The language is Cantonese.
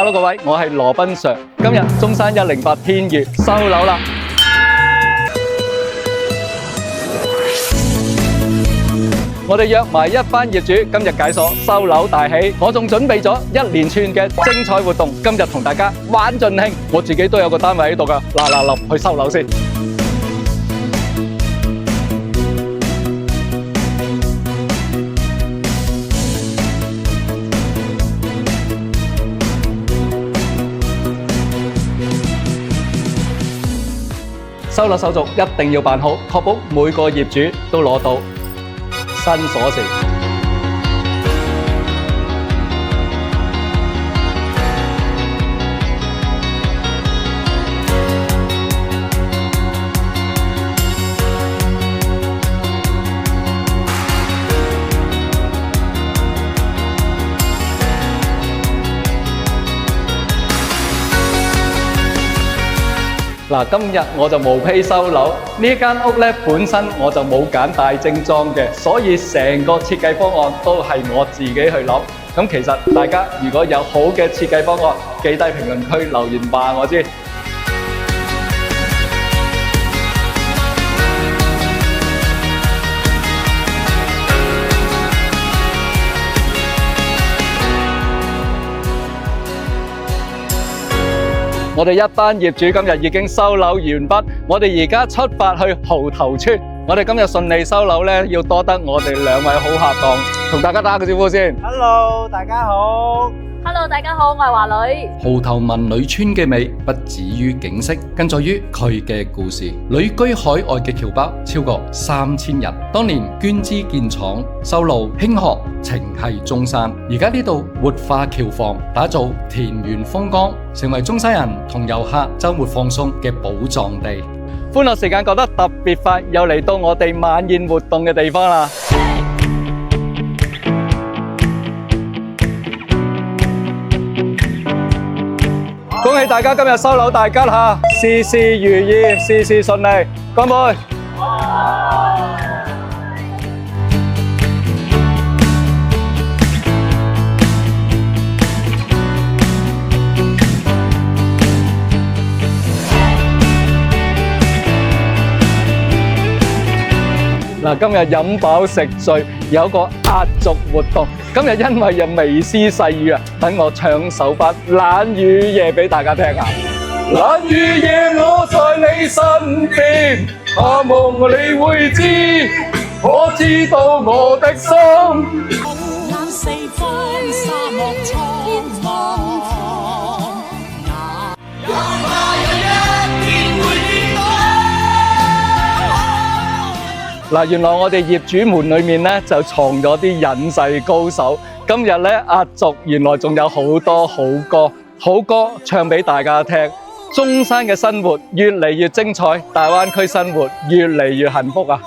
Hello 各位，我係羅賓 Sir。今日中山108天悅收樓啦！我哋約埋一班業主，今日解鎖收樓大喜。我仲準備咗一連串嘅精彩活動，今日同大家玩盡興。我自己都有個單位喺度㗎，嗱，去收樓先。收樓手續一定要辦好，確保每個業主都攞到新鎖匙。嗱，今日我就無批收樓。呢間屋咧本身我就冇揀大精裝嘅，所以成個設計方案都係我自己去諗。咁其實大家如果有好嘅設計方案，記低評論區留言話我知。我哋一班業主今日已經收樓完畢，我哋而家出發去蠔頭村。我哋今日順利收樓咧，要多得我哋兩位好客檔，同大家打個招呼先。Hello，大家好。Hello，大家好，我係華女。蠔頭文旅村嘅美不止於景色，更在於佢嘅故事。旅居海外嘅僑胞超過3000人，當年捐資建廠、修路、興學，情繫中山。而家呢度活化僑房，打造田園風光，成為中山人同遊客周末放鬆嘅寶藏地。歡樂時間過得特別快，又嚟到我哋晚宴活動嘅地方啦！恭喜大家今日收樓大吉吓，事事如意，事事順利，乾杯！嗱，今日飲飽食醉，有個壓軸活動。今日因為有微絲細雨啊，等我唱首翻《冷雨夜》俾大家聽下。冷雨夜我在你身邊，盼望你會知，我知道我的心。眼四方沙漠蒼茫，哪怕有一天會跌倒。嗱，原來我哋業主們裏面咧就藏咗啲隱世高手。今日咧壓軸，原來仲有好多好歌唱俾大家聽。中山嘅生活越嚟越精彩，大灣區生活越嚟越幸福啊！